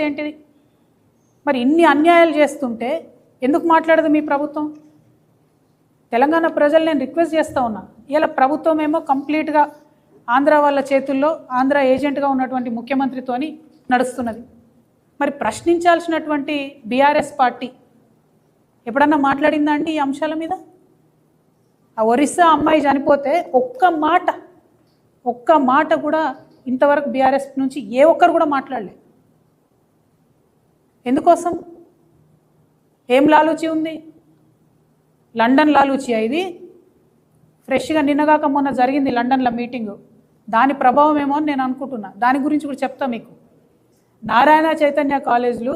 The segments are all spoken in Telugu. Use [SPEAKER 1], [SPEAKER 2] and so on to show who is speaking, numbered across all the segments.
[SPEAKER 1] ఏంటిది? మరి ఇన్ని అన్యాయాలు చేస్తుంటే ఎందుకు మాట్లాడదు మీ ప్రభుత్వం? తెలంగాణ ప్రజలు నేను రిక్వెస్ట్ చేస్తూ ఉన్నా. ఇలా ప్రభుత్వం ఏమో కంప్లీట్గా ఆంధ్ర వాళ్ళ చేతుల్లో ఆంధ్ర ఏజెంట్గా ఉన్నటువంటి ముఖ్యమంత్రితోని నడుస్తున్నది. మరి ప్రశ్నించాల్సినటువంటి బీఆర్ఎస్ పార్టీ ఎప్పుడన్నా మాట్లాడిందా అండి ఈ అంశాల మీద? ఆ ఒరిస్సా అమ్మాయి చనిపోతే ఒక్క మాట కూడా ఇంతవరకు బీఆర్ఎస్ నుంచి ఏ ఒక్కరు కూడా మాట్లాడలేదు. ఎందుకోసం? ఏం లాలూచి ఉంది? లండన్ లాలూచి ఇది. ఫ్రెష్గా నిన్నగాక మొన్న జరిగింది లండన్లో మీటింగు, దాని ప్రభావం ఏమో అని నేను అనుకుంటున్నా. దాని గురించి కూడా చెప్తా మీకు. నారాయణ చైతన్య కాలేజీలు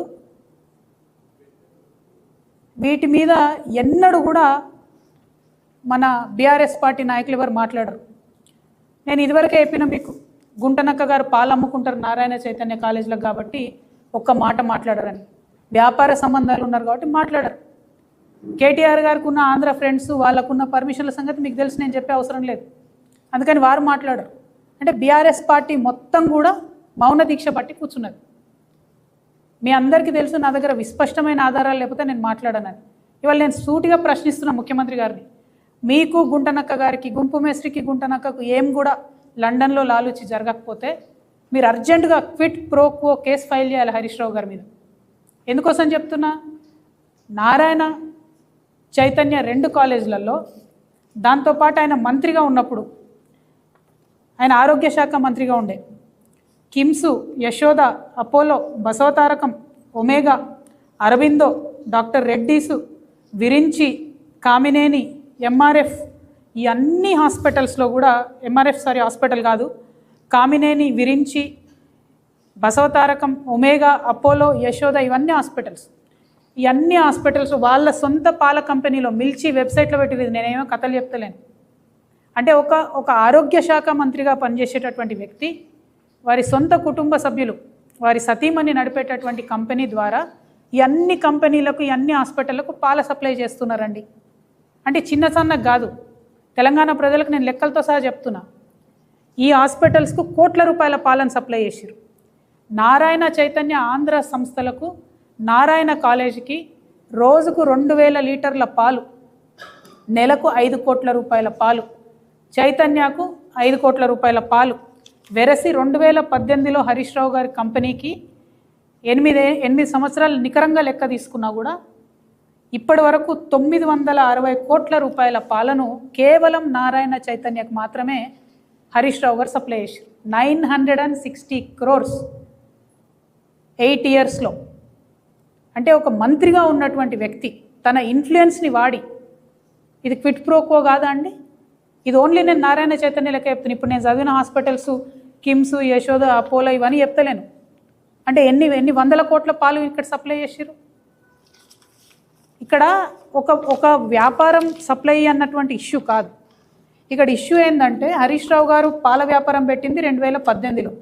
[SPEAKER 1] వీటి మీద ఎన్నడూ కూడా మన బీఆర్ఎస్ పార్టీ నాయకులు ఎవరు మాట్లాడరు. నేను ఇదివరకే చెప్పిన మీకు, గుంటనక్క గారు పాలు అమ్ముకుంటారు నారాయణ చైతన్య కాలేజీలకు కాబట్టి ఒక్క మాట మాట్లాడరని. వ్యాపార సంబంధాలు ఉన్నారు కాబట్టి మాట్లాడరు. కేటీఆర్ గారికి ఉన్న ఆంధ్ర ఫ్రెండ్స్ వాళ్ళకున్న పర్మిషన్ల సంగతి మీకు తెలిసి నేను చెప్పే అవసరం లేదు, అందుకని వారు మాట్లాడరు. అంటే బీఆర్ఎస్ పార్టీ మొత్తం కూడా మౌన దీక్ష పట్టి కూర్చున్నది. మీ అందరికీ తెలుసు నా దగ్గర విస్పష్టమైన ఆధారాలు లేకపోతే నేను మాట్లాడనని. ఇవాళ నేను సూటిగా ప్రశ్నిస్తున్నా ముఖ్యమంత్రి గారిని, మీకు గుంటనక్క గారికి, గుంపు మేస్త్రికి గుంటనక్కకు ఏం కూడా లండన్లో లాలూచి జరగకపోతే మీరు అర్జెంటుగా quit pro quo case file చేయాలి హరీష్ రావు గారి మీద. ఎందుకోసం చెప్తున్నా, నారాయణ చైతన్య 2 కాలేజీలలో, దాంతోపాటు ఆయన మంత్రిగా ఉన్నప్పుడు, ఆయన ఆరోగ్య శాఖ మంత్రిగా ఉండే, కిమ్సు, యశోద, అపోలో, బసవతారకం, ఒమేగా, అరబిందో, డాక్టర్ రెడ్డీసు, విరించి, కామినేని, ఎంఆర్ఎఫ్, ఈ అన్ని హాస్పిటల్స్లో కూడా హాస్పిటల్ కాదు, కామినేని, విరించి, బసవతారకం, ఒమేగా, అపోలో, యశోద, ఇవన్నీ హాస్పిటల్స్. ఈ అన్ని హాస్పిటల్స్ వాళ్ళ సొంత పాల కంపెనీలో మిల్చి వెబ్సైట్లో పెట్టింది. నేనేమో కథలు చెప్తలేను. అంటే ఒక ఆరోగ్య శాఖ మంత్రిగా పనిచేసేటటువంటి వ్యక్తి వారి సొంత కుటుంబ సభ్యులు, వారి సతీమణి నడిపేటటువంటి కంపెనీ ద్వారా ఈ అన్ని కంపెనీలకు, ఈ అన్ని హాస్పిటళ్లకు పాల సప్లై చేస్తున్నారండి. అంటే చిన్న సన్నకు కాదు, తెలంగాణ ప్రజలకు నేను లెక్కలతో సహా చెప్తున్నా. ఈ హాస్పిటల్స్కు కోట్ల రూపాయల పాలను సప్లై చేశారు. నారాయణ చైతన్య ఆంధ్ర సంస్థలకు, నారాయణ కాలేజీకి రోజుకు 2000 లీటర్ల పాలు, నెలకు 5 కోట్ల రూపాయల పాలు, చైతన్యకు 5 కోట్ల రూపాయల పాలు వెరసి 2018లో హరీష్ రావు గారి కంపెనీకి 8 సంవత్సరాలు నికరంగా లెక్క తీసుకున్నా కూడా ఇప్పటి వరకు 960 కోట్ల రూపాయల పాలను కేవలం నారాయణ చైతన్యకు మాత్రమే హరీష్ రావు గారు సప్లై చేశారు. 960 crores 8 yearsలో. అంటే ఒక మంత్రిగా ఉన్నటువంటి వ్యక్తి తన ఇన్ఫ్లుయెన్స్ని వాడి, ఇది క్విట్ ప్రోకో కాదా అండి? ఇది ఓన్లీ నేను నారాయణ చైతన్య లెక్క చెప్తాను. ఇప్పుడు నేను చదివిన హాస్పిటల్స్, కిమ్స్, యశోద, అపోలో ఇవన్నీ చెప్తలేను. అంటే ఎన్ని వందల కోట్ల పాలు ఇక్కడ సప్లై చేశారు. ఇక్కడ ఒక వ్యాపారం సప్లై అన్నటువంటి ఇష్యూ కాదు. ఇక్కడ ఇష్యూ ఏంటంటే హరీష్ రావు గారు పాల వ్యాపారం పెట్టింది 2018లో,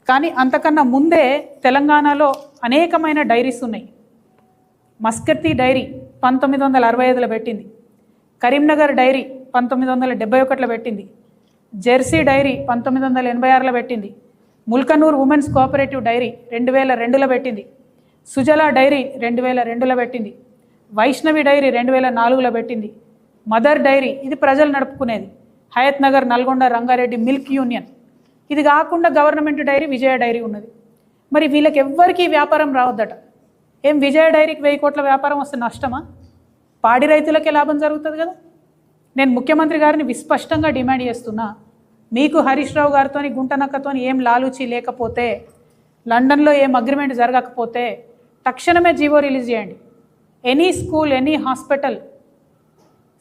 [SPEAKER 1] కానీ అంతకన్నా ముందే తెలంగాణలో అనేకమైన డైరీస్ ఉన్నాయి. మస్కర్తి డైరీ 1965లో పెట్టింది, కరీంనగర్ డైరీ 1971లో పెట్టింది, జెర్సీ డైరీ 1986లో పెట్టింది, ముల్కనూర్ ఉమెన్స్ కోఆపరేటివ్ డైరీ 2002లో పెట్టింది, సుజలా డైరీ 2002లో పెట్టింది, వైష్ణవి డైరీ 2004లో పెట్టింది, మదర్ డైరీ ఇది ప్రజలు నడుపుకునేది, హయత్ నగర్, నల్గొండ, రంగారెడ్డి మిల్క్ యూనియన్, ఇది కాకుండా గవర్నమెంట్ డైరీ విజయ డైరీ ఉన్నది. మరి వీళ్ళకి ఎవ్వరికీ వ్యాపారం రావద్దట. ఏం విజయ డైరీకి 1000 కోట్ల వ్యాపారం వస్తే నష్టమా? పాడి రైతులకే లాభం జరుగుతుంది కదా. నేను ముఖ్యమంత్రి గారిని విస్పష్టంగా డిమాండ్ చేస్తున్నా, మీకు హరీష్ రావు గారితో, గుంటనక్కతో ఏం లాలూచి లేకపోతే, లండన్లో ఏం అగ్రిమెంట్ జరగకపోతే తక్షణమే జీవో రిలీజ్ చేయండి. ఎనీ స్కూల్, ఎనీ హాస్పిటల్,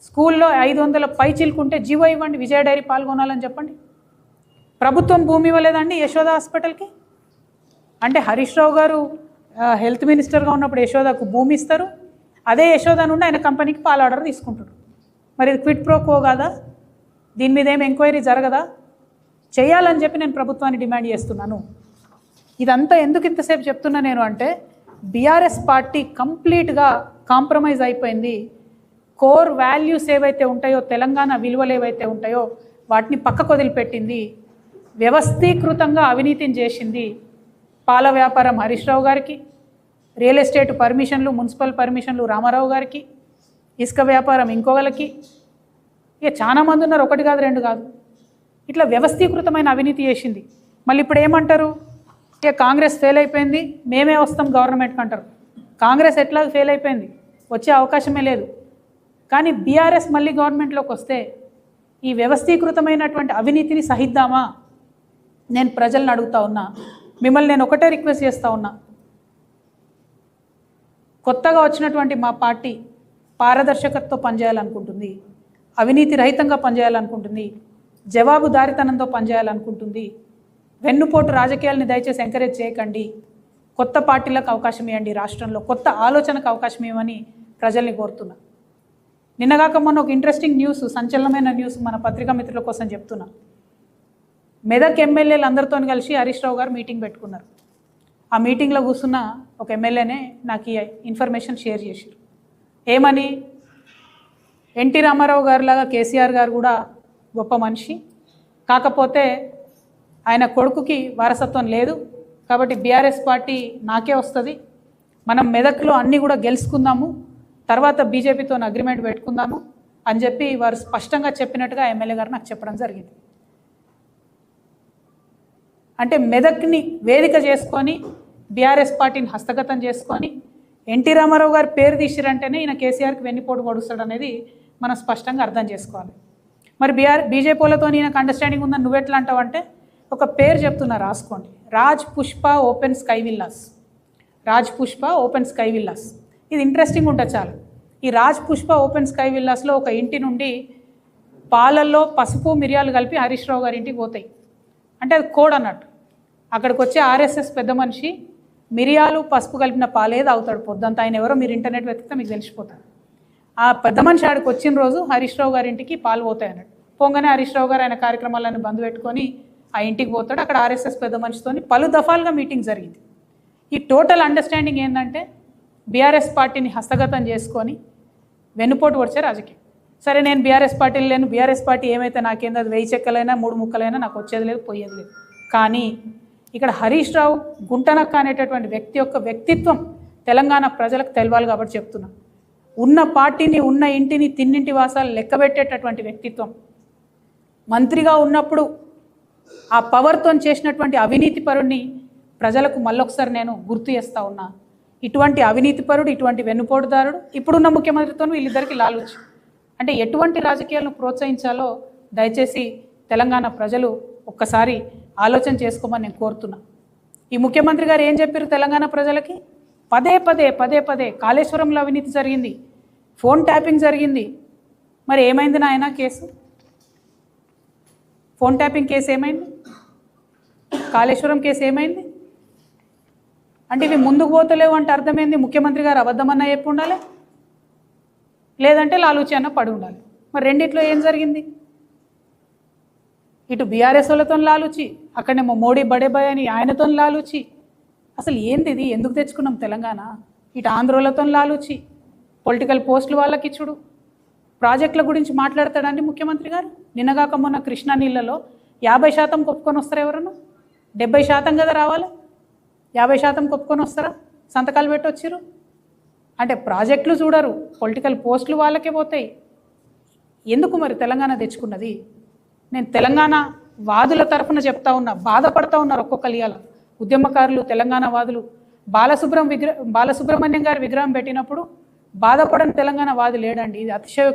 [SPEAKER 1] స్కూల్లో 500 పైచిలుకుంటే జీవో ఇవ్వండి, విజయ డైరీ పాల్గొనాలని చెప్పండి. ప్రభుత్వం భూమి ఇవ్వలేదండి యశోద హాస్పిటల్కి? అంటే హరీష్ రావు గారు హెల్త్ మినిస్టర్గా ఉన్నప్పుడు యశోదకు భూమి ఇస్తారు, అదే యశోద నుండి ఆయన కంపెనీకి పాల ఆర్డర్ తీసుకుంటారు. మరి ఇది క్విట్ ప్రోకో కాదా? దీని మీద ఏం ఎంక్వైరీ జరగదా? చేయాలని చెప్పి నేను ప్రభుత్వాన్ని డిమాండ్ చేస్తున్నాను. ఇదంతా ఎందుకు ఇంతసేపు చెప్తున్నా నేను అంటే, బీఆర్ఎస్ పార్టీ కంప్లీట్గా కాంప్రమైజ్ అయిపోయింది. కోర్ వాల్యూస్ ఏవైతే ఉంటాయో, తెలంగాణ విలువలు ఏవైతే ఉంటాయో వాటిని పక్కకు వదిలిపెట్టింది, వ్యవస్థీకృతంగా అవినీతిని చేసింది. పాల వ్యాపారం హరీష్ రావు గారికి, రియల్ ఎస్టేట్ పర్మిషన్లు మున్సిపల్ పర్మిషన్లు రామారావు గారికి, ఇసుక వ్యాపారం ఇంకొకరికి, ఇక చాలా మంది ఉన్నారు, ఒకటి కాదు రెండు కాదు. ఇట్లా వ్యవస్థీకృతమైన అవినీతి చేసింది. మళ్ళీ ఇప్పుడు ఏమంటారు, ఇక కాంగ్రెస్ ఫెయిల్ అయిపోయింది, మేమే వస్తాం గవర్నమెంట్కి అంటారు. కాంగ్రెస్ ఎట్లా ఫెయిల్ అయిపోయింది, వచ్చే అవకాశమే లేదు. కానీ బీఆర్ఎస్ మళ్ళీ గవర్నమెంట్లోకి వస్తే ఈ వ్యవస్థీకృతమైనటువంటి అవినీతిని సహిద్దామా? నేను ప్రజలను అడుగుతా ఉన్నా, మిమ్మల్ని నేను ఒకటే రిక్వెస్ట్ చేస్తూ ఉన్నా. కొత్తగా వచ్చినటువంటి మా పార్టీ పారదర్శకతతో పనిచేయాలనుకుంటుంది, అవినీతి రహితంగా పనిచేయాలనుకుంటుంది, జవాబుదారితనంతో పనిచేయాలనుకుంటుంది. వెన్నుపోటు రాజకీయాలని దయచేసి ఎంకరేజ్ చేయకండి. కొత్త పార్టీలకు అవకాశం ఇవ్వండి, రాష్ట్రంలో కొత్త ఆలోచనకు అవకాశం ఇవ్వమని ప్రజల్ని కోరుతున్నా. నిన్నగాక మొన్న ఒక ఇంట్రెస్టింగ్ న్యూస్, సంచలనమైన న్యూస్ మన పత్రికా మిత్రుల కోసం చెప్తున్నా. మెదక్ ఎమ్మెల్యేలు అందరితో కలిసి హరీష్ రావు గారు మీటింగ్ పెట్టుకున్నారు. ఆ మీటింగ్లో కూర్చున్న ఒక ఎమ్మెల్యేనే నాకు ఈ ఇన్ఫర్మేషన్ షేర్ చేశారు. ఏమని, ఎన్టీ రామారావు గారిలాగా కేసీఆర్ గారు కూడా గొప్ప మనిషి, కాకపోతే ఆయన కొడుకుకి వారసత్వం లేదు, కాబట్టి బీఆర్ఎస్ పార్టీ నాకే వస్తుంది, మనం మెదక్లో అన్నీ కూడా గెలుచుకుందాము, తర్వాత బీజేపీతో అగ్రిమెంట్ పెట్టుకుందాము అని చెప్పి వారు స్పష్టంగా చెప్పినట్టుగా ఎమ్మెల్యే గారు నాకు చెప్పడం జరిగింది. అంటే మెదక్ని వేదిక చేసుకొని బీఆర్ఎస్ పార్టీని హస్తగతం చేసుకొని ఎన్టీ రామారావు గారు పేరు తీసిరంటేనే ఈయన కేసీఆర్కి వెన్నుపోటు పొడుస్తాడు అనేది మనం స్పష్టంగా అర్థం చేసుకోవాలి. మరి బీజేపీలతో ఈయనకు అండర్స్టాండింగ్ ఉందని నువ్వెట్లా అంటావంటే, ఒక పేరు చెప్తున్నా రాసుకోండి, Raj Pushpa open sky villas. Raj Pushpa open sky villas, ఇది ఇంట్రెస్టింగ్ ఉంటుంది చాలా. ఈ రాజ్ పుష్ప ఓపెన్ స్కై విల్లాస్లో ఒక ఇంటి నుండి పాలల్లో పసుపు మిరియాలు కలిపి హరీష్ రావు గారి ఇంటికి పోతాయి. అంటే అది కోడ్ అన్నట్టు. అక్కడికి వచ్చే ఆర్ఎస్ఎస్ పెద్ద మనిషి మిరియాలు పసుపు కలిపిన పాలేది అవుతాడు పొద్దంతా. ఆయన ఎవరో మీరు ఇంటర్నెట్ వెతికితే మీకు తెలిసిపోతాడు. ఆ పెద్ద మనిషి ఆడికి వచ్చిన రోజు హరీష్ రావు గారి ఇంటికి పాలు పోతాయి అన్నట్టు. పోగానే హరీష్ రావు గారు ఆయన కార్యక్రమాలను బంద్ పెట్టుకొని ఆ ఇంటికి పోతాడు. అక్కడ ఆర్ఎస్ఎస్ పెద్ద మనిషితో పలు దఫాలుగా మీటింగ్ జరిగింది. ఈ టోటల్ అండర్స్టాండింగ్ ఏంటంటే బీఆర్ఎస్ పార్టీని హస్తగతం చేసుకొని వెన్నుపోటు పొడిచే రాజకీయం. సరే, నేను బీఆర్ఎస్ పార్టీలు లేను, బీఆర్ఎస్ పార్టీ ఏమైతే నాకేందో అది 1000 చెక్కలైనా 3 ముక్కలైనా నాకు వచ్చేది లేదు, పోయేది లేదు. కానీ ఇక్కడ హరీష్ రావు గుంటనక్క అనేటటువంటి వ్యక్తి యొక్క వ్యక్తిత్వం తెలంగాణ ప్రజలకు తెలవాలి కాబట్టి చెప్తున్నా. ఉన్న పార్టీని, ఉన్న ఇంటిని, తిన్నింటి వాసాలు లెక్కబెట్టేటటువంటి వ్యక్తిత్వం. మంత్రిగా ఉన్నప్పుడు ఆ పవర్తో చేసినటువంటి అవినీతి పరుడిని ప్రజలకు మళ్ళొకసారి నేను గుర్తు చేస్తూ ఉన్నా. ఇటువంటి అవినీతి పరుడు, ఇటువంటి వెన్నుపోటుదారుడు ఇప్పుడున్న ముఖ్యమంత్రితో వీళ్ళిద్దరికీ లాలూచి. అంటే ఎటువంటి రాజకీయాలను ప్రోత్సహించాలో దయచేసి తెలంగాణ ప్రజలు ఒక్కసారి ఆలోచన చేసుకోమని నేను కోరుతున్నా. ఈ ముఖ్యమంత్రి గారు ఏం చెప్పారు తెలంగాణ ప్రజలకి? పదే పదే కాళేశ్వరంలో అవినీతి జరిగింది, ఫోన్ ట్యాపింగ్ జరిగింది. మరి ఏమైంది నాయన కేసు? ఫోన్ ట్యాపింగ్ కేసు ఏమైంది? కాళేశ్వరం కేసు ఏమైంది? అంటే ఇవి ముందుకు పోతలేవు అంటే అర్థమైంది ముఖ్యమంత్రి గారు అబద్ధమన్నా చెప్పి ఉండాలి, లేదంటే లాలూచి అన్న పడి ఉండాలి. మరి రెండిట్లో ఏం జరిగింది? ఇటు బీఆర్ఎస్ వాళ్ళతో లాలూచి, అక్కడనేమో మోడీ బడేబాయ్ అని ఆయనతో లాలూచి. అసలు ఏంది ఇది? ఎందుకు తెచ్చుకున్నాం తెలంగాణ? ఇటు ఆంధ్రోలతో లాలూచి, పొలిటికల్ పోస్టులు వాళ్ళకి ఇచ్చుడు, ప్రాజెక్టుల గురించి మాట్లాడతాడండి ముఖ్యమంత్రి గారు. నిన్నగాక మొన్న కృష్ణా నీళ్ళలో 50% కొప్పుకొని వస్తారు ఎవరన్నా? 70% కదా రావాలి, 50% కొప్పుకొని వస్తారా? సంతకాలు పెట్టొచ్చిరు. అంటే ప్రాజెక్టులు చూడరు, పొలిటికల్ పోస్టులు వాళ్ళకే పోతాయి. ఎందుకు మరి తెలంగాణ తెచ్చుకున్నది? నేను తెలంగాణ వాదుల తరఫున చెప్తా ఉన్నా, బాధపడతా ఉన్నారు ఒక్కొక్కరు. ఇవాళ ఉద్యమకారులు, తెలంగాణ వాదులు బాలసుబ్రహ్మణ్యం గారి విగ్రహం పెట్టినప్పుడు బాధపడని తెలంగాణ వాది లేడండి. ఇది అతిశయ